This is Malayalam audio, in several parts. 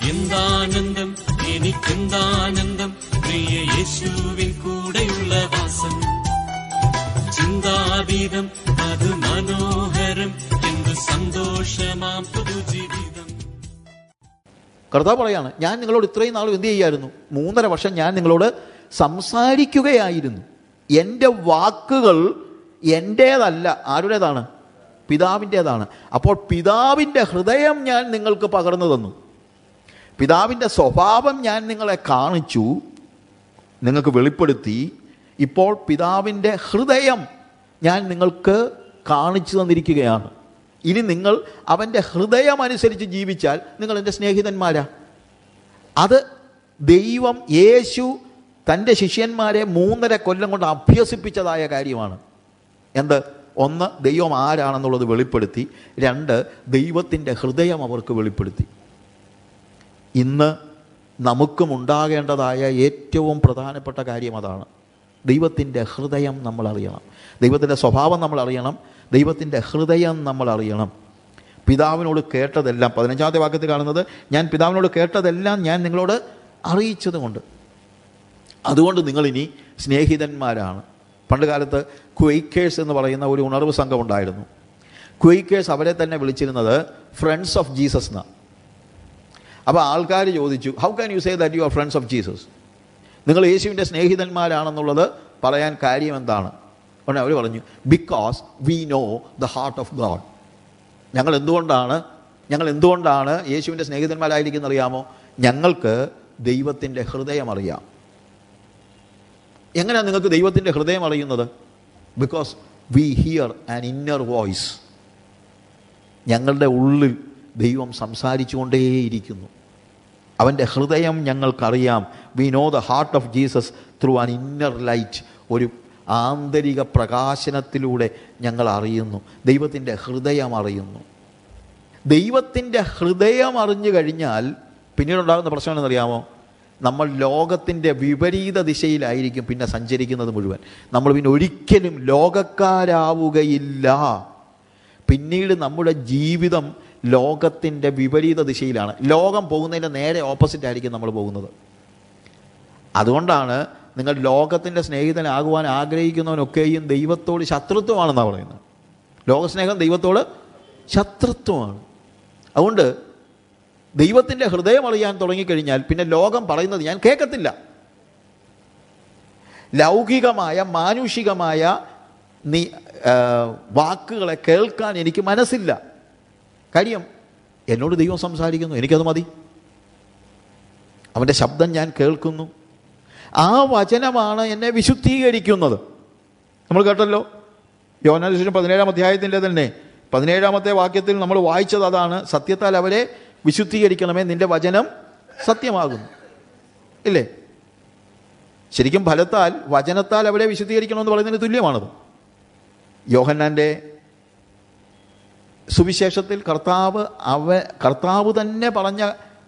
എന്താനന്ദം എനിക്കെന്താനന്ദം, പ്രിയ യേശുവിൻ കൂടെയുള്ള വാസം. ചിന്താതീതം അത് മനോഹരം, എന്ത് സന്തോഷമാം പുതുജീവിതം. കർത്താവ് പറയാണ്, ഞാൻ നിങ്ങളോട് ഇത്രയും നാളും എന്ത് ചെയ്യായിരുന്നു? 3.5 വർഷം ഞാൻ നിങ്ങളോട് സംസാരിക്കുകയായിരുന്നു. എൻ്റെ വാക്കുകൾ എൻ്റേതല്ല, ആരുടേതാണ്? പിതാവിൻ്റേതാണ്. അപ്പോൾ പിതാവിൻ്റെ ഹൃദയം ഞാൻ നിങ്ങൾക്ക് പകർന്നു തന്നു. പിതാവിൻ്റെ സ്വഭാവം ഞാൻ നിങ്ങളെ കാണിച്ചു, നിങ്ങൾക്ക് വെളിപ്പെടുത്തി. ഇപ്പോൾ പിതാവിൻ്റെ ഹൃദയം ഞാൻ നിങ്ങൾക്ക് കാണിച്ചു തന്നിരിക്കുകയാണ്. ഇനി നിങ്ങൾ അവൻ്റെ ഹൃദയം അനുസരിച്ച് ജീവിച്ചാൽ നിങ്ങൾ എൻ്റെ സ്നേഹിതന്മാരാ. അത് ദൈവം, യേശു തൻ്റെ ശിഷ്യന്മാരെ 3.5 കൊല്ലം കൊണ്ട് അഭ്യസിപ്പിച്ചതായ കാര്യമാണ്. എന്ത്? 1, ദൈവം ആരാണെന്നുള്ളത് വെളിപ്പെടുത്തി. 2, ദൈവത്തിൻ്റെ ഹൃദയം അവർക്ക് വെളിപ്പെടുത്തി. ഇന്ന് നമുക്കും ഉണ്ടാകേണ്ടതായ ഏറ്റവും പ്രധാനപ്പെട്ട കാര്യം അതാണ്. ദൈവത്തിൻ്റെ ഹൃദയം നമ്മൾ അറിയണം, ദൈവത്തിൻ്റെ സ്വഭാവം നമ്മൾ അറിയണം, ദൈവത്തിൻ്റെ ഹൃദയം നമ്മൾ അറിയണം. പിതാവിനോട് കേട്ടതെല്ലാം, 15-ാമത്തെ വാക്യത്തിൽ കാണുന്നത്, ഞാൻ പിതാവിനോട് കേട്ടതെല്ലാം ഞാൻ നിങ്ങളോട് അറിയിച്ചതുകൊണ്ട്. അതുകൊണ്ട് നിങ്ങളിനി സ്നേഹിതന്മാരാണ്. പണ്ട് കാലത്ത് ക്വയ്ക്കേഴ്സ് എന്ന് പറയുന്ന ഒരു ഉണർവ് സംഘം ഉണ്ടായിരുന്നു. ക്വയ്ക്കേഴ്സ് അവരെ തന്നെ വിളിച്ചിരുന്നത് ഫ്രണ്ട്സ് ഓഫ് ജീസസ് എന്നാണ്. അപ്പോൾ ആൾക്കാർ ചോദിച്ചു, how can you say that you are friends of Jesus? നിങ്ങൾ യേശുവിൻ്റെ സ്നേഹിതന്മാരാണെന്നുള്ളത് പറയാൻ കാര്യം എന്താണ്? ഉടനെ അവർ പറഞ്ഞു, because we know the heart of God. ഞങ്ങൾ എന്തുകൊണ്ടാണ് യേശുവിൻ്റെ സ്നേഹിതന്മാരായിരിക്കുന്നത് അറിയാമോ? ഞങ്ങൾക്ക് ദൈവത്തിൻ്റെ ഹൃദയം അറിയാം. എങ്ങനെയാണ് നിങ്ങൾക്ക് ദൈവത്തിൻ്റെ ഹൃദയം അറിയുന്നത്? Because we here an inner voice. ഞങ്ങളുടെ ഉള്ളിൽ ദൈവം സംസാരിച്ചു കൊണ്ടേയിരിക്കുന്നു. അവൻ്റെ ഹൃദയം ഞങ്ങൾക്കറിയാം. We know the heart of Jesus through an inner light. ഒരു ആന്തരിക പ്രകാശനത്തിലൂടെ ഞങ്ങൾ അറിയുന്നു, ദൈവത്തിൻ്റെ ഹൃദയം അറിയുന്നു. ദൈവത്തിൻ്റെ ഹൃദയം അറിഞ്ഞു കഴിഞ്ഞാൽ പിന്നീടുണ്ടാകുന്ന പ്രശ്നം എന്നറിയാമോ? നമ്മൾ ലോകത്തിൻ്റെ വിപരീത ദിശയിലായിരിക്കും പിന്നെ സഞ്ചരിക്കുന്നത് മുഴുവൻ. നമ്മൾ പിന്നെ ഒരിക്കലും ലോകക്കാരാവുകയില്ല. പിന്നീട് നമ്മുടെ ജീവിതം ലോകത്തിൻ്റെ വിപരീത ദിശയിലാണ്. ലോകം പോകുന്നതിൻ്റെ നേരെ ഓപ്പോസിറ്റ് ആയിരിക്കും നമ്മൾ പോകുന്നത്. അതുകൊണ്ടാണ് നിങ്ങൾ ലോകത്തിൻ്റെ സ്നേഹിതനാകുവാൻ ആഗ്രഹിക്കുന്നവനൊക്കെയും ദൈവത്തോട് ശത്രുത്വമാണെന്നാണ് പറയുന്നത്. ലോകസ്നേഹം ദൈവത്തോട് ശത്രുത്വമാണ്. അതുകൊണ്ട് ദൈവത്തിൻ്റെ ഹൃദയം അറിയാൻ തുടങ്ങിക്കഴിഞ്ഞാൽ പിന്നെ ലോകം പറയുന്നത് ഞാൻ കേൾക്കത്തില്ല. ലൗകികമായ മാനുഷികമായ വാക്കുകളെ കേൾക്കാൻ എനിക്ക് മനസ്സില്ല. കാര്യം എന്നോട് ദൈവം സംസാരിക്കുന്നു, എനിക്കത് മതി. അവൻ്റെ ശബ്ദം ഞാൻ കേൾക്കുന്നു. ആ വചനമാണ് എന്നെ വിശുദ്ധീകരിക്കുന്നത്. നമ്മൾ കേട്ടല്ലോ, യോഹന്നാൻ സുവിശേഷം 17-ാം അധ്യായത്തിൻ്റെ തന്നെ 17-ാമത്തെ വാക്യത്തിൽ നമ്മൾ വായിച്ചത് അതാണ്. സത്യത്താൽ അവരെ വിശുദ്ധീകരിക്കണമേ, നിന്റെ വചനം സത്യമാകുന്നു. ഇല്ലേ? ശരിക്കും ഫലത്താൽ, വചനത്താൽ അവരെ വിശുദ്ധീകരിക്കണമെന്ന് പറയുന്നതിന് തുല്യമാണത്. യോഹന്നാൻ്റെ സുവിശേഷത്തിൽ കർത്താവ് തന്നെ പറഞ്ഞ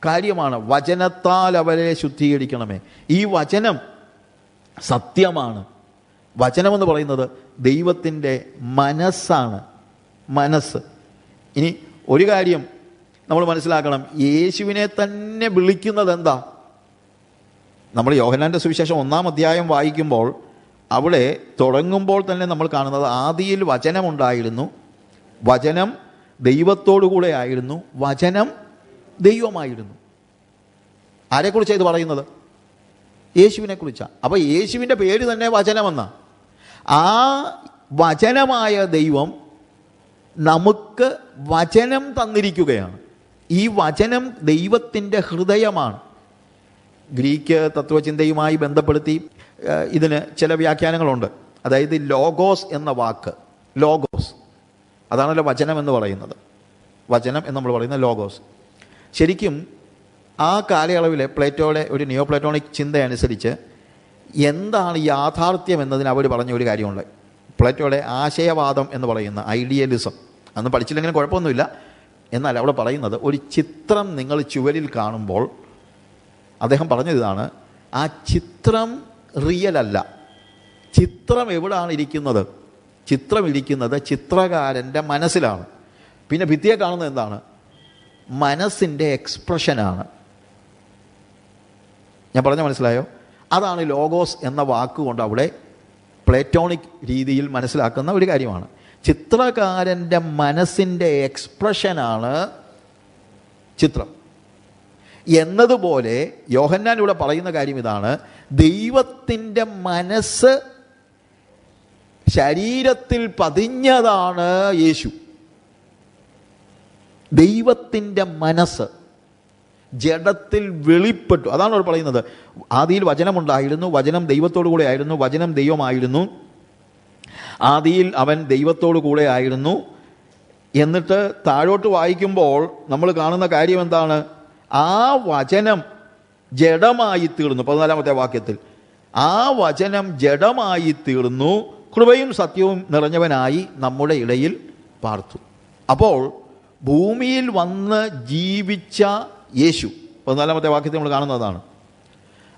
കാര്യമാണ്, വചനത്താൽ അവരെ ശുദ്ധീകരിക്കണമേ. ഈ വചനം സത്യമാണ്. വചനമെന്ന് പറയുന്നത് ദൈവത്തിൻ്റെ മനസ്സാണ്, മനസ്സ്. ഇനി ഒരു കാര്യം നമ്മൾ മനസ്സിലാക്കണം, യേശുവിനെ തന്നെ വിളിക്കുന്നത് എന്താ? നമ്മൾ യോഹന്നാൻ്റെ സുവിശേഷം 1-ാം അധ്യായം വായിക്കുമ്പോൾ അവിടെ തുടങ്ങുമ്പോൾ തന്നെ നമ്മൾ കാണുന്നത്, ആദിയിൽ വചനമുണ്ടായിരുന്നു, വചനം ദൈവത്തോടു കൂടെ ആയിരുന്നു, വചനം ദൈവമായിരുന്നു. ആരെക്കുറിച്ചാണ് ഇത് പറയുന്നത്? യേശുവിനെ കുറിച്ചാണ്. അപ്പോൾ യേശുവിൻ്റെ പേര് തന്നെ വചനമെന്ന. ആ വചനമായ ദൈവം നമുക്ക് വചനം തന്നിരിക്കുകയാണ്. ഈ വചനം ദൈവത്തിൻ്റെ ഹൃദയമാണ്. ഗ്രീക്ക് തത്വചിന്തയുമായി ബന്ധപ്പെടുത്തി ഇതിന് ചില വ്യാഖ്യാനങ്ങളുണ്ട്. അതായത് ലോഗോസ് എന്ന വാക്ക്, ലോഗോസ് അതാണല്ലോ വചനം എന്ന് പറയുന്നത്. വചനം എന്ന് നമ്മൾ പറയുന്ന ലോഗോസ്. ശരിക്കും ആ കാലയളവിലെ പ്ലേറ്റോയുടെ ഒരു നിയോ പ്ലേറ്റോണിക് ചിന്തയനുസരിച്ച് എന്താണ് യാഥാർത്ഥ്യം എന്നതിന് അവർ പറഞ്ഞ ഒരു കാര്യമുണ്ട്. പ്ലേറ്റോയുടെ ആശയവാദം എന്ന് പറയുന്ന ഐഡിയലിസം, അന്ന് പഠിച്ചില്ലെങ്കിലും കുഴപ്പമൊന്നുമില്ല. എന്നാൽ അവിടെ പറയുന്നത്, ഒരു ചിത്രം നിങ്ങൾ ചുവരിൽ കാണുമ്പോൾ അദ്ദേഹം പറഞ്ഞതാണ്, ആ ചിത്രം റിയൽ അല്ല. ചിത്രം എവിടെയാണ് ഇരിക്കുന്നത്? ചിത്രം ഇരിക്കുന്നത് ചിത്രകാരൻ്റെ മനസ്സിലാണ്. പിന്നെ ഭിത്തിയെ കാണുന്നത് എന്താണ്? മനസ്സിൻ്റെ എക്സ്പ്രഷനാണ്. ഞാൻ പറഞ്ഞ മനസ്സിലായോ? അതാണ് ലോഗോസ് എന്ന വാക്കുകൊണ്ട് അവിടെ പ്ലേറ്റോണിക് രീതിയിൽ മനസ്സിലാക്കുന്ന ഒരു കാര്യമാണ്. ചിത്രകാരൻ്റെ മനസ്സിൻ്റെ എക്സ്പ്രഷനാണ് ചിത്രം എന്നതുപോലെ യോഹന്നാൻ ഇവിടെ പറയുന്ന കാര്യം ഇതാണ്: ദൈവത്തിൻ്റെ മനസ്സ് ശരീരത്തിൽ പതിഞ്ഞതാണ് യേശു. ദൈവത്തിൻ്റെ മനസ്സ് ജഡത്തിൽ വെളിപ്പെട്ടു. അതാണ് അവർ പറയുന്നത്. ആദിയിൽ വചനമുണ്ടായിരുന്നു, വചനം ദൈവത്തോടു കൂടെ ആയിരുന്നു, വചനം ദൈവമായിരുന്നു, ആദിയിൽ അവൻ ദൈവത്തോടു കൂടെ ആയിരുന്നു. എന്നിട്ട് താഴോട്ട് വായിക്കുമ്പോൾ നമ്മൾ കാണുന്ന കാര്യം എന്താണ്? ആ വചനം ജഡമായി തീർന്നു. 14-ാമത്തെ വാക്യത്തിൽ ആ വചനം ജഡമായി തീർന്നു, കൃപയും സത്യവും നിറഞ്ഞവനായി നമ്മുടെ ഇടയിൽ പാർത്തു. അപ്പോൾ ഭൂമിയിൽ വന്ന് ജീവിച്ച യേശു, 14-ാമത്തെ വാക്യത്തിൽ നമ്മൾ കാണുന്നതാണ്.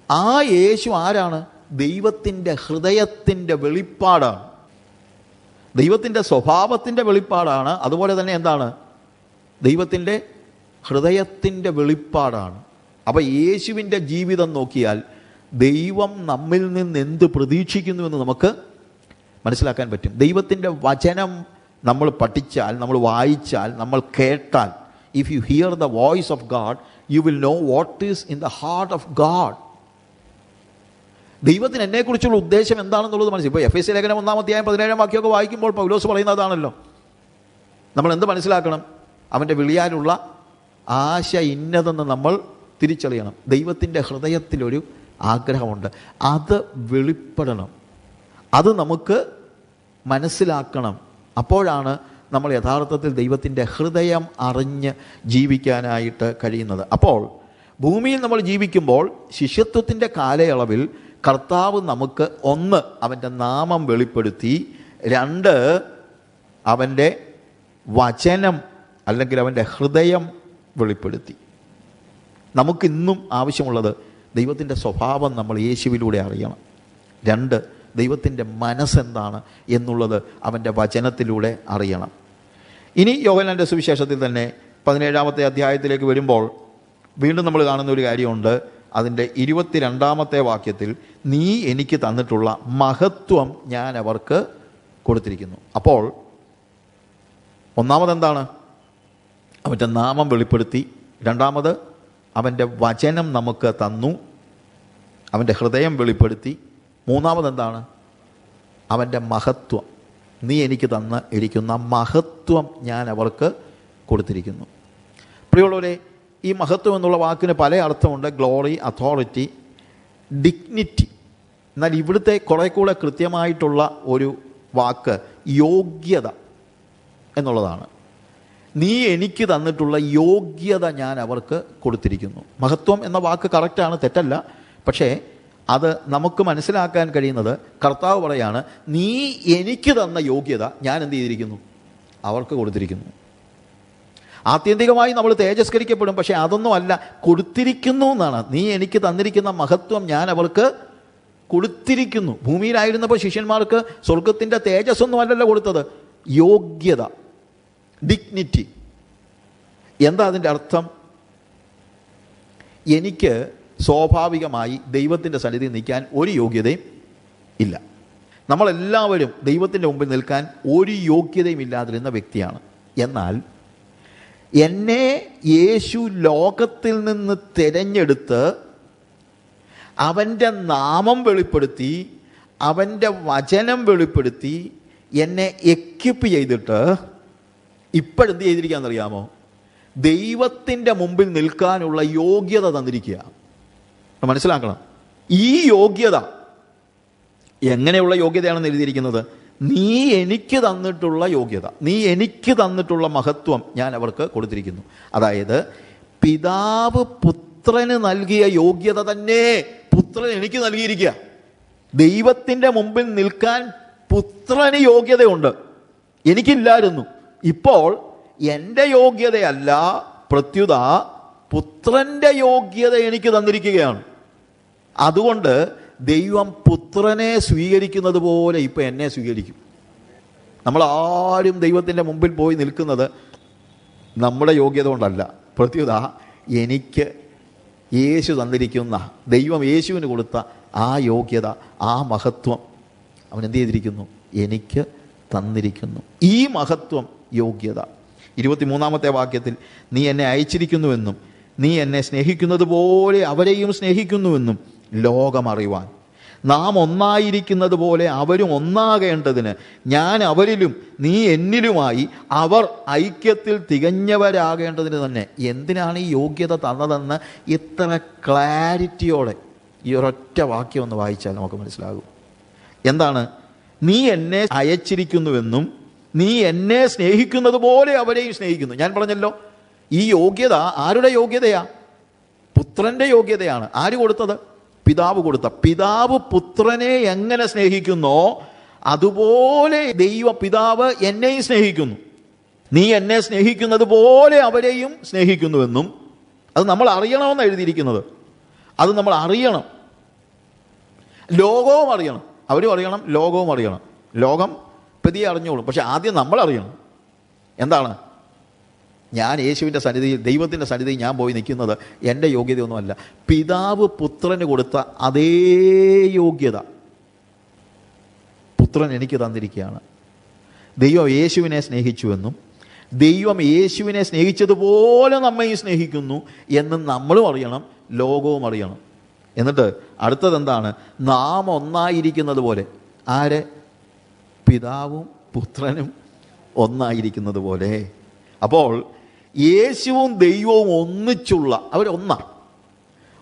ആ യേശു ആരാണ്? ദൈവത്തിൻ്റെ ഹൃദയത്തിൻ്റെ വെളിപ്പാടാണ്, ദൈവത്തിൻ്റെ സ്വഭാവത്തിൻ്റെ വെളിപ്പാടാണ്. അതുപോലെ തന്നെ എന്താണ്? ദൈവത്തിൻ്റെ ഹൃദയത്തിൻ്റെ വെളിപ്പാടാണ്. അപ്പോൾ യേശുവിൻ്റെ ജീവിതം നോക്കിയാൽ ദൈവം നമ്മിൽ നിന്ന് എന്ത് പ്രതീക്ഷിക്കുന്നുവെന്ന് നമുക്ക് മനസ്സിലാക്കാൻ പറ്റും. ദൈവത്തിൻ്റെ വചനം നമ്മൾ പഠിച്ചാൽ, നമ്മൾ വായിച്ചാൽ, നമ്മൾ കേട്ടാൽ, if you hear the voice of God, you will know what is in the heart of God. ദൈവത്തിന് എന്നെക്കുറിച്ചുള്ള ഉദ്ദേശം എന്താണെന്നുള്ളത് മനസ്സിലായി. ഇപ്പോൾ എഫ് എസ് ലേഖനം 1-ാം അധ്യായം 17-ാം വാക്യമൊക്കെ വായിക്കുമ്പോൾ പൗലോസ് പറയുന്നതാണല്ലോ. നമ്മൾ എന്ത് മനസ്സിലാക്കണം? അവൻ്റെ വിളിയാലുള്ള ആശ ഇന്നതെന്ന് നമ്മൾ തിരിച്ചറിയണം. ദൈവത്തിൻ്റെ ഹൃദയത്തിലൊരു ആഗ്രഹമുണ്ട്, അത് വെളിപ്പെടണം, അത് നമുക്ക് മനസ്സിലാക്കണം. അപ്പോഴാണ് നമ്മൾ യഥാർത്ഥത്തിൽ ദൈവത്തിൻ്റെ ഹൃദയം അറിഞ്ഞ് ജീവിക്കാനായിട്ട് കഴിയുന്നത്. അപ്പോൾ ഭൂമിയിൽ നമ്മൾ ജീവിക്കുമ്പോൾ ശിഷ്യത്വത്തിൻ്റെ കാലയളവിൽ കർത്താവ് നമുക്ക് 1 അവൻ്റെ നാമം വെളിപ്പെടുത്തി, 2 അവൻ്റെ വചനം അല്ലെങ്കിൽ അവൻ്റെ ഹൃദയം വെളിപ്പെടുത്തി. നമുക്കിന്നും ആവശ്യമുള്ളത് ദൈവത്തിൻ്റെ സ്വഭാവം നമ്മൾ യേശുവിലൂടെ അറിയണം. 2 ദൈവത്തിൻ്റെ മനസ്സെന്താണ് എന്നുള്ളത് അവൻ്റെ വചനത്തിലൂടെ അറിയണം. ഇനി യോഹന്നാൻ്റെ സുവിശേഷത്തിൽ തന്നെ 17-ാമത്തെ അധ്യായത്തിലേക്ക് വരുമ്പോൾ വീണ്ടും നമ്മൾ കാണുന്ന ഒരു കാര്യമുണ്ട്. അതിൻ്റെ 22-ാമത്തെ വാക്യത്തിൽ നീ എനിക്ക് തന്നിട്ടുള്ള മഹത്വം ഞാൻ അവർക്ക് കൊടുത്തിരിക്കുന്നു. അപ്പോൾ ഒന്നാമതെന്താണ്? അവൻ്റെ നാമം വെളിപ്പെടുത്തി. 2ാമത് അവൻ്റെ വചനം നമുക്ക് തന്നു, അവൻ്റെ ഹൃദയം വെളിപ്പെടുത്തി. 3ാമതെന്താണ്? അവൻ്റെ മഹത്വം, നീ എനിക്ക് തന്ന് ഇരിക്കുന്ന മഹത്വം ഞാൻ അവർക്ക് കൊടുത്തിരിക്കുന്നു. പ്രിയമുള്ളവരെ, ഈ മഹത്വം എന്നുള്ള വാക്കിന് പല അർത്ഥമുണ്ട്. Glory, authority, dignity. എന്നാൽ ഇവിടുത്തെ കുറേ കൂടെ കൃത്യമായിട്ടുള്ള ഒരു വാക്ക് യോഗ്യത എന്നുള്ളതാണ്. നീ എനിക്ക് തന്നിട്ടുള്ള യോഗ്യത ഞാൻ അവർക്ക് കൊടുത്തിരിക്കുന്നു. മഹത്വം എന്ന വാക്ക് കറക്റ്റാണ്, തെറ്റല്ല. പക്ഷേ അത് നമുക്ക് മനസ്സിലാക്കാൻ കഴിയുന്നത് കർത്താവ് പറയാണ്, നീ എനിക്ക് തന്ന യോഗ്യത ഞാൻ എന്ത് ചെയ്തിരിക്കുന്നു? അവർക്ക് കൊടുത്തിരിക്കുന്നു. ആത്യന്തികമായി നമ്മൾ തേജസ്കരിക്കപ്പെടും, പക്ഷേ അതൊന്നും അല്ല, കൊടുത്തിരിക്കുന്നു എന്നാണ്. നീ എനിക്ക് തന്നിരിക്കുന്ന മഹത്വം ഞാൻ അവർക്ക് കൊടുത്തിരിക്കുന്നു. ഭൂമിയിലായിരുന്നപ്പോൾ ശിഷ്യന്മാർക്ക് സ്വർഗത്തിൻ്റെ തേജസ്സൊന്നും അല്ലല്ലോ കൊടുത്തത്, യോഗ്യത, ഡിഗ്നിറ്റി. എന്താ അതിൻ്റെ അർത്ഥം? എനിക്ക് സ്വാഭാവികമായി ദൈവത്തിൻ്റെ സന്നിധി നിൽക്കാൻ ഒരു യോഗ്യതയും ഇല്ല. നമ്മളെല്ലാവരും ദൈവത്തിൻ്റെ മുമ്പിൽ നിൽക്കാൻ ഒരു യോഗ്യതയും ഇല്ലാതിരുന്ന വ്യക്തിയാണ്. എന്നാൽ എന്നെ യേശു ലോകത്തിൽ നിന്ന് തിരഞ്ഞെടുത്ത് അവൻ്റെ നാമം വെളിപ്പെടുത്തി, അവൻ്റെ വചനം വെളിപ്പെടുത്തി, എന്നെ എക്വിപ്പ് ചെയ്തിട്ട് ഇപ്പോഴെന്ത് ചെയ്തിരിക്കുകയെന്നറിയാമോ? ദൈവത്തിൻ്റെ മുമ്പിൽ നിൽക്കാനുള്ള യോഗ്യത തന്നിരിക്കുക. മനസ്സിലാക്കണം, ഈ യോഗ്യത എങ്ങനെയുള്ള യോഗ്യതയാണെന്ന് എഴുതിയിരിക്കുന്നത്? നീ എനിക്ക് തന്നിട്ടുള്ള യോഗ്യത, നീ എനിക്ക് തന്നിട്ടുള്ള മഹത്വം ഞാൻ അവർക്ക് കൊടുത്തിരിക്കുന്നു. അതായത് പിതാവ് പുത്രന് നൽകിയ യോഗ്യത തന്നെ പുത്രൻ എനിക്ക് നൽകിയിരിക്കുക. ദൈവത്തിൻ്റെ മുമ്പിൽ നിൽക്കാൻ പുത്രന് യോഗ്യതയുണ്ട്, എനിക്കില്ലായിരുന്നു. ഇപ്പോൾ എൻ്റെ യോഗ്യതയല്ല, പ്രത്യുത പുത്രൻ്റെ യോഗ്യത എനിക്ക് തന്നിരിക്കുകയാണ്. അതുകൊണ്ട് ദൈവം പുത്രനെ സ്വീകരിക്കുന്നത് പോലെ ഇപ്പം എന്നെ സ്വീകരിക്കും. നമ്മളാരും ദൈവത്തിൻ്റെ മുമ്പിൽ പോയി നിൽക്കുന്നത് നമ്മുടെ യോഗ്യത കൊണ്ടല്ല, പ്രത്യുത എനിക്ക് യേശു തന്നിരിക്കുന്ന, ദൈവം യേശുവിന് കൊടുത്ത ആ യോഗ്യത, ആ മഹത്വം അവൻ എന്ത് ചെയ്തിരിക്കുന്നു? എനിക്ക് തന്നിരിക്കുന്നു. ഈ മഹത്വം, യോഗ്യത. 23-ാമത്തെ വാക്യത്തിൽ നീ എന്നെ അയച്ചിരിക്കുന്നുവെന്നും നീ എന്നെ സ്നേഹിക്കുന്നത് പോലെ അവരെയും സ്നേഹിക്കുന്നുവെന്നും ലോകം അറിവാൻ, നാം ഒന്നായിരിക്കുന്നത് പോലെ അവരും ഒന്നാകേണ്ടതിന് ഞാൻ അവരിലും നീ എന്നിലുമായി അവർ ഐക്യത്തിൽ തികഞ്ഞവരാകേണ്ടതിന് തന്നെ. എന്തിനാണ് ഈ യോഗ്യത തന്നതെന്ന് ഇത്ര ക്ലാരിറ്റിയോടെ ഈ ഒരൊറ്റ വാക്യം ഒന്ന് വായിച്ചാൽ നമുക്ക് മനസ്സിലാകും. എന്താണ്? നീ എന്നെ അയച്ചിരിക്കുന്നുവെന്നും നീ എന്നെ സ്നേഹിക്കുന്നത് പോലെ അവരെയും സ്നേഹിക്കുന്നു. ഞാൻ പറഞ്ഞല്ലോ, ഈ യോഗ്യത ആരുടെ യോഗ്യതയാ? പുത്രൻ്റെ യോഗ്യതയാണ്. ആര് കൊടുത്തത്? പിതാവ് കൊടുത്ത. പിതാവ് പുത്രനെ എങ്ങനെ സ്നേഹിക്കുന്നോ അതുപോലെ പിതാവ് എന്നെയും സ്നേഹിക്കുന്നു. നീ എന്നെ സ്നേഹിക്കുന്നത് പോലെ അവരെയും സ്നേഹിക്കുന്നുവെന്നും, അത് നമ്മൾ അറിയണമെന്ന് എഴുതിയിരിക്കുന്നത്. അത് നമ്മൾ അറിയണം. ലോകവും അറിയണം, അവരും അറിയണം, ലോകവും അറിയണം. ലോകം പതിയെ അറിഞ്ഞോളും, പക്ഷെ ആദ്യം നമ്മൾ അറിയണം. എന്താണ്? ഞാൻ യേശുവിൻ്റെ സന്നിധിയിൽ, ദൈവത്തിൻ്റെ സന്നിധിയിൽ ഞാൻ പോയി നിൽക്കുന്നത് എൻ്റെ യോഗ്യതയൊന്നുമല്ല, പിതാവ് പുത്രന് കൊടുത്ത അതേ യോഗ്യത പുത്രൻ എനിക്ക് തന്നിരിക്കുകയാണ്. ദൈവം യേശുവിനെ സ്നേഹിച്ചുവെന്നും ദൈവം യേശുവിനെ സ്നേഹിച്ചതുപോലെ നമ്മയും സ്നേഹിക്കുന്നു എന്നും നമ്മളും അറിയണം, ലോകവും അറിയണം. എന്നിട്ട് അടുത്തത് എന്താണ്? നാം ഒന്നായിരിക്കുന്നത് പോലെ. ആര്? പിതാവും പുത്രനും ഒന്നായിരിക്കുന്നത് പോലെ. അപ്പോൾ യേശുവും ദൈവവും ഒന്നിച്ചുള്ള, അവരൊന്നാണ്.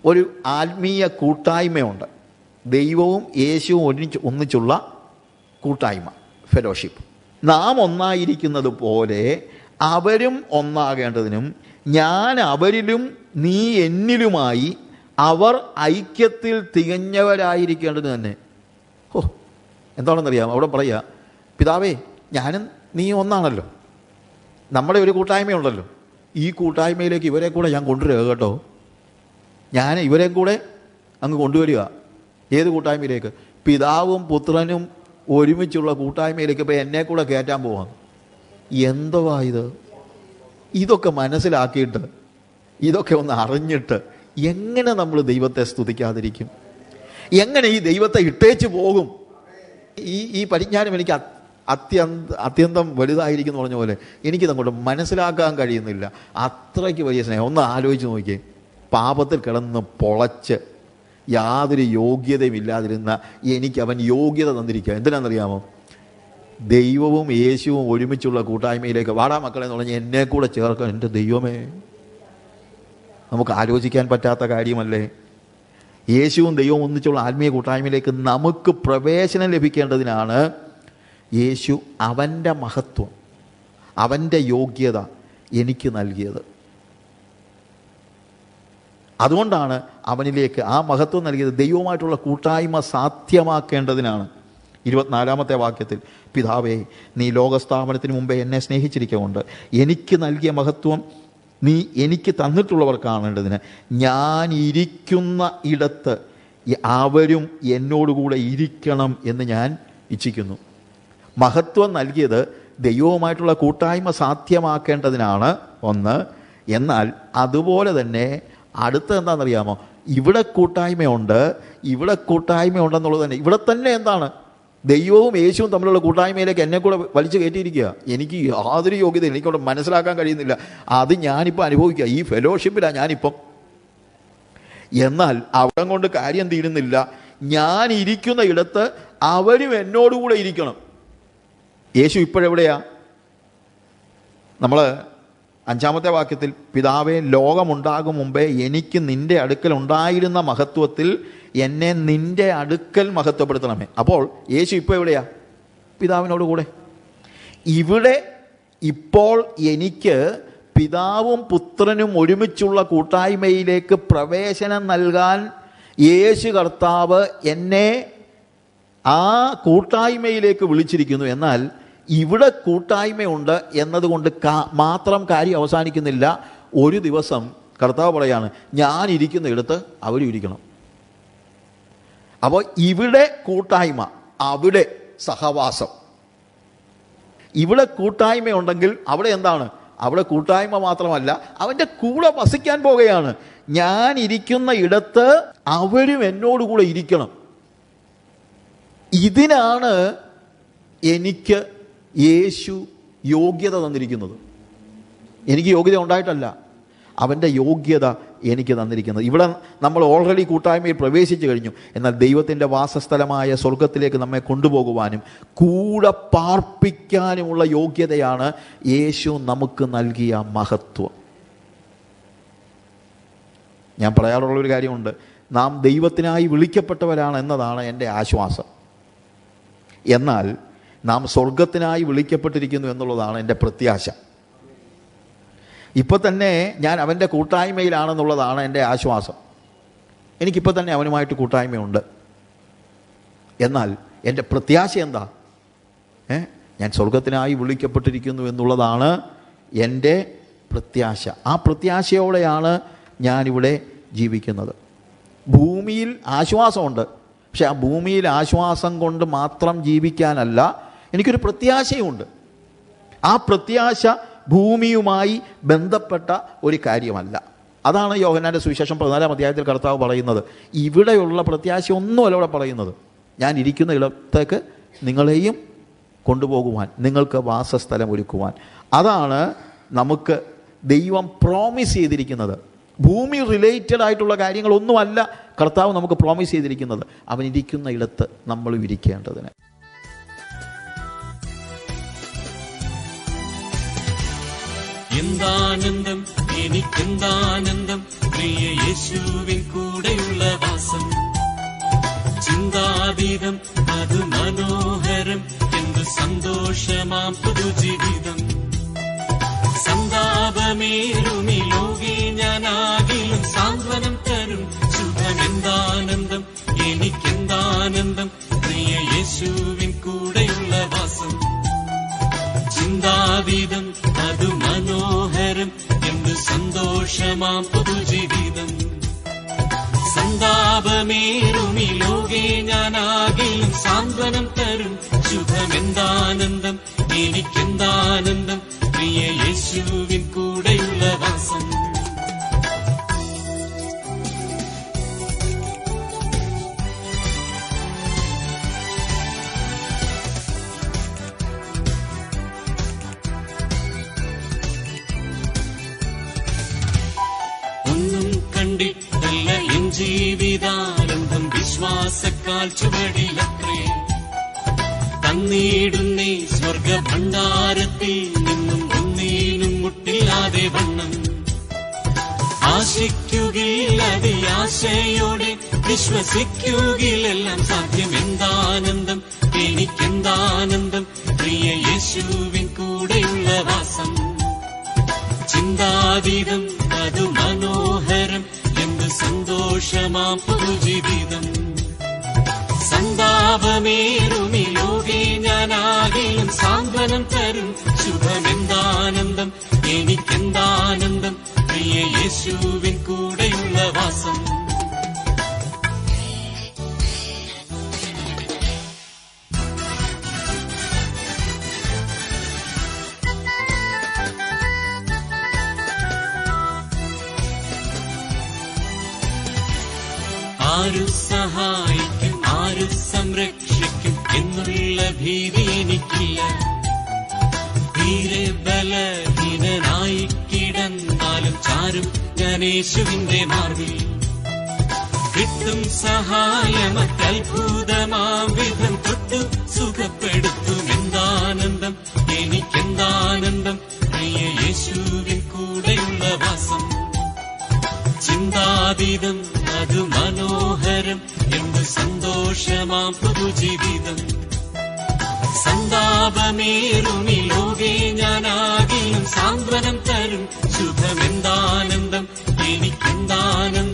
ഒരു ആത്മീയ കൂട്ടായ്മയുണ്ട്. ദൈവവും യേശുവും ഒന്നിച്ചുള്ള കൂട്ടായ്മ, ഫെലോഷിപ്പ്. നാം ഒന്നായിരിക്കുന്നത് പോലെ അവരും ഒന്നാകേണ്ടതിനും ഞാൻ അവരിലും നീ എന്നിലുമായി അവർ ഐക്യത്തിൽ തികഞ്ഞവരായിരിക്കേണ്ടത് തന്നെ. എന്താണെന്നറിയാം? അവിടെ പറയുക, പിതാവേ ഞാനും നീ ഒന്നാണല്ലോ, നമ്മുടെ ഒരു കൂട്ടായ്മയുണ്ടല്ലോ, ഈ കൂട്ടായ്മയിലേക്ക് ഇവരെ കൂടെ ഞാൻ കൊണ്ടുവരിക കേട്ടോ. ഞാൻ ഇവരെ കൂടെ അങ്ങ് കൊണ്ടുവരിക. ഏത് കൂട്ടായ്മയിലേക്ക്? പിതാവും പുത്രനും ഒരുമിച്ചുള്ള കൂട്ടായ്മയിലേക്ക്. ഇപ്പോൾ എന്നെ കൂടെ കയറ്റാൻ പോവാം. എന്തുവാ ഇത്? ഇതൊക്കെ മനസ്സിലാക്കിയിട്ട്, ഇതൊക്കെ ഒന്ന് അറിഞ്ഞിട്ട് എങ്ങനെ നമ്മൾ ദൈവത്തെ സ്തുതിക്കാതിരിക്കും? എങ്ങനെ ഈ ദൈവത്തെ ഇട്ടേച്ച് പോകും? ഈ പരിജ്ഞാനം എനിക്ക് അത്യന്തം വലുതായിരിക്കും എന്ന് പറഞ്ഞ പോലെ എനിക്കിതങ്ങോട്ട് മനസ്സിലാക്കാൻ കഴിയുന്നില്ല. അത്രയ്ക്ക് വലിയ സ്നേഹം. ഒന്ന് ആലോചിച്ച് നോക്കിയേ. പാപത്തിൽ കിടന്ന് പൊളച്ച് യാതൊരു യോഗ്യതയും ഇല്ലാതിരുന്ന എനിക്ക് അവൻ യോഗ്യത തന്നിരിക്കുക. എന്തിനാണെന്നറിയാമോ? ദൈവവും യേശുവും ഒരുമിച്ചുള്ള കൂട്ടായ്മയിലേക്ക് വാടാ മക്കളെ എന്ന് പറഞ്ഞാൽ എന്നെ കൂടെ ചേർക്കാൻ. എൻ്റെ ദൈവമേ, നമുക്ക് ആലോചിക്കാൻ പറ്റാത്ത കാര്യമല്ലേ? യേശുവും ദൈവവും ഒന്നിച്ചുള്ള ആത്മീയ കൂട്ടായ്മയിലേക്ക് നമുക്ക് പ്രവേശനം ലഭിക്കേണ്ടതിനാണ് യേശു അവൻ്റെ മഹത്വം, അവൻ്റെ യോഗ്യത എനിക്ക് നൽകിയത്. അതുകൊണ്ടാണ് അവനിലേക്ക് ആ മഹത്വം നൽകിയത്. ദൈവവുമായിട്ടുള്ള കൂട്ടായ്മ സാധ്യമാക്കേണ്ടതിനാണ്. 24-ാമത്തെ വാക്യത്തിൽ, പിതാവേ നീ ലോകസ്ഥാപനത്തിന് മുമ്പേ എന്നെ സ്നേഹിച്ചിരിക്കൊണ്ട് എനിക്ക് നൽകിയ മഹത്വം നീ എനിക്ക് തന്നിട്ടുള്ളവർ കാണേണ്ടതിന് ഞാൻ ഇരിക്കുന്ന ഇടത്ത് അവരും എന്നോടുകൂടെ ഇരിക്കണം എന്ന് ഞാൻ ഇച്ഛിക്കുന്നു. മഹത്വം നൽകിയത് ദൈവവുമായിട്ടുള്ള കൂട്ടായ്മ സാധ്യമാക്കേണ്ടതിനാണ് ഒന്ന്. എന്നാൽ അതുപോലെ തന്നെ അടുത്ത എന്താണെന്നറിയാമോ? ഇവിടെ കൂട്ടായ്മയുണ്ട്, ഇവിടെ കൂട്ടായ്മയുണ്ടെന്നുള്ളത് തന്നെ. ഇവിടെ തന്നെ എന്താണ്? ദൈവവും യേശുവും തമ്മിലുള്ള കൂട്ടായ്മയിലേക്ക് എന്നെ കൂടെ വലിച്ചു കയറ്റിയിരിക്കുക. എനിക്ക് യാതൊരു യോഗ്യത എനിക്കവിടെ മനസ്സിലാക്കാൻ കഴിയുന്നില്ല. അത് ഞാനിപ്പോൾ അനുഭവിക്കുക. ഈ ഫെലോഷിപ്പിലാണ് ഞാനിപ്പം. എന്നാൽ അവിടെ കൊണ്ട് കാര്യം തീരുന്നില്ല. ഞാൻ ഇരിക്കുന്ന ഇടത്ത് അവരും എന്നോടുകൂടെ ഇരിക്കണം. യേശു ഇപ്പോഴെവിടെയാ? നമ്മൾ 5-ാമത്തെ വാക്യത്തിൽ, പിതാവേ ലോകമുണ്ടാകും മുമ്പേ എനിക്ക് നിന്റെ അടുക്കൽ ഉണ്ടായിരുന്ന മഹത്വത്തിൽ എന്നെ നിന്റെ അടുക്കൽ മഹത്വപ്പെടുത്തണമേ. അപ്പോൾ യേശു ഇപ്പോൾ എവിടെയാ? പിതാവിനോട് കൂടെ. ഇവിടെ ഇപ്പോൾ എനിക്ക് പിതാവും പുത്രനും ഒരുമിച്ചുള്ള കൂട്ടായ്മയിലേക്ക് പ്രവേശനം നൽകാൻ യേശു കർത്താവ് എന്നെ ആ കൂട്ടായ്മയിലേക്ക് വിളിച്ചിരിക്കുന്നു. എന്നാൽ ഇവിടെ കൂട്ടായ്മയുണ്ട് എന്നതുകൊണ്ട് മാത്രം കാര്യം അവസാനിക്കുന്നില്ല. ഒരു ദിവസം കർത്താവ് പറയാണ്, ഞാൻ ഇരിക്കുന്ന ഇടത്ത് അവരും ഇരിക്കണം. അപ്പോൾ ഇവിടെ കൂട്ടായ്മ, അവിടെ സഹവാസം. ഇവിടെ കൂട്ടായ്മയുണ്ടെങ്കിൽ അവിടെ എന്താണ്? അവിടെ കൂട്ടായ്മ മാത്രമല്ല, അവൻ്റെ കൂടെ വസിക്കാൻ പോകുകയാണ്. ഞാൻ ഇരിക്കുന്ന ഇടത്ത് അവരും എന്നോടുകൂടെ ഇരിക്കണം. ഇതിനാണ് എനിക്ക് യേശു യോഗ്യത തന്നിരിക്കുന്നത്. എനിക്ക് യോഗ്യത ഉണ്ടായിട്ടല്ല, അവൻ്റെ യോഗ്യത എനിക്ക് തന്നിരിക്കുന്നത്. ഇവിടെ നമ്മൾ ഓൾറെഡി കൂട്ടായ്മയിൽ പ്രവേശിച്ചു കഴിഞ്ഞു. എന്നാൽ ദൈവത്തിൻ്റെ വാസസ്ഥലമായ സ്വർഗത്തിലേക്ക് നമ്മെ കൊണ്ടുപോകുവാനും കൂടെ പാർപ്പിക്കാനുമുള്ള യോഗ്യതയാണ് യേശു നമുക്ക് നൽകിയ മഹത്വം. ഞാൻ പറയാറുള്ളൊരു കാര്യമുണ്ട്, നാം ദൈവത്തിനായി വിളിക്കപ്പെട്ടവരാണ് എന്നതാണ് എൻ്റെ ആശ്വാസം. എന്നാൽ നാം സ്വർഗത്തിനായി വിളിക്കപ്പെട്ടിരിക്കുന്നു എന്നുള്ളതാണ് എൻ്റെ പ്രത്യാശ. ഇപ്പോൾ തന്നെ ഞാൻ അവൻ്റെ കൂട്ടായ്മയിലാണെന്നുള്ളതാണ് എൻ്റെ ആശ്വാസം. എനിക്കിപ്പോൾ തന്നെ അവനുമായിട്ട് കൂട്ടായ്മയുണ്ട്. എന്നാൽ എൻ്റെ പ്രത്യാശ എന്താ? ഞാൻ സ്വർഗത്തിനായി വിളിക്കപ്പെട്ടിരിക്കുന്നു എന്നുള്ളതാണ് എൻ്റെ പ്രത്യാശ. ആ പ്രത്യാശയോടെയാണ് ഞാനിവിടെ ജീവിക്കുന്നത്. ഭൂമിയിൽ ആശ്വാസമുണ്ട്, പക്ഷെ ആ ഭൂമിയിൽ ആശ്വാസം കൊണ്ട് മാത്രം ജീവിക്കാനല്ല, എനിക്കൊരു പ്രത്യാശയുണ്ട്. ആ പ്രത്യാശ ഭൂമിയുമായി ബന്ധപ്പെട്ട ഒരു കാര്യമല്ല. അതാണ് യോഹന്നാൻ്റെ സുവിശേഷം 14-ാം അധ്യായത്തിൽ കർത്താവ് പറയുന്നത്. ഇവിടെയുള്ള പ്രത്യാശ ഒന്നുമല്ല ഇവിടെ പറയുന്നത്. ഞാൻ ഇരിക്കുന്ന ഇടത്തേക്ക് നിങ്ങളെയും കൊണ്ടുപോകുവാൻ, നിങ്ങൾക്ക് വാസസ്ഥലം ഒരുക്കുവാൻ. അതാണ് നമുക്ക് ദൈവം പ്രോമിസ് ചെയ്തിരിക്കുന്നത്. ഭൂമി റിലേറ്റഡ് ആയിട്ടുള്ള കാര്യങ്ങളൊന്നുമല്ല കർത്താവ് നമുക്ക് പ്രോമിസ് ചെയ്തിരിക്കുന്നത്. അവൻ ഇരിക്കുന്ന ഇടത്ത് നമ്മളും ഇരിക്കേണ്ടതിന്. എന്താനന്ദം, എനിക്കെന്താനന്ദം, പ്രിയ യേശുവിൻ കൂടെയുള്ള വാസം. ചിന്താതീതം, അത് മനോഹരം, എന്ത് സന്തോഷമാം പുതുജീവിതം. സന്താപമേറുമി ലോകേ ഞാനാകിലും സാന്ത്വനം തരും ശുഭമെന്താനന്ദം, എനിക്കെന്താനന്ദം, പ്രിയ യേശുവിൻ കൂടെയുള്ള വാസം. ചിന്താതീതം, അത് മനോഹരം, എന്ത് സന്തോഷമാം പുതുജീവിതം. സന്താപമേറുമി ലോകേ ഞാനാകിലും സാന്ത്വനം തരും ശുഭമെന്താനന്ദം, എനിക്കെന്താനന്ദം, പ്രിയ യേശുവിൻ കൂടെയുള്ള വാസം. ഒന്നും കണ്ടിട്ടല്ല എൻ ജീവിതാനന്ദം, വിശ്വാസക്കാൽ ചുവടിലത്രേ. തന്നിടുന്നേ സ്വർഗ ഭണ്ഡാരത്തിൽ നിന്നും ഒന്നീനും മുട്ടില്ലാതെ വണ്ണം. ആശിക്കുകിൽ അതിയാശയോടെ, വിശ്വസിക്കുകിലെല്ലാം സാധ്യം. എന്താനന്ദം, എനിക്കെന്താനന്ദം, പ്രിയ യേശുവിൻ കൂടെയുള്ള വാസം. ചിന്താതീതം, അത് മനോഹരം, എന്ത് സന്തോഷമാം പുതുജീവിതം. സന്താപമേറുമി ലോകേ ഞാനാകിലും സാന്ത്വനം തരും ശുഭമെന്താനന്ദം, എനിക്കെന്താനന്ദം, പ്രിയ യേശുവിൻ കൂടെയുള്ള വാസം. ആരു സഹായിക്കും, ആരു സംരക്ഷിക്കും എന്നുള്ള ഭീതി എനിക്കില്ല. തീരെ ബലഹീനനായി കിടന്നാലും ചാരും ഞാൻ യേശുവിന്റെ മാർവിൽ. കിട്ടും സഹായമത്യത്ഭുതമാം വിധം തൊട്ടു സുഖപ്പെടുത്തും. എന്താനന്ദം, എനിക്കെന്താനന്ദം, പ്രിയ യേശുവിൻ കൂടെയുള്ള വാസം. ചിന്താതീതം, അത് മനോഹരം, എന്ത് സന്തോഷമാം പുതുജീവിതം. സന്താപമേറുമി ലോകേ ഞാനാകിലും സാന്ത്വനം തരും ശുഭമെന്താനന്ദം, എനിക്കെന്താനന്ദം,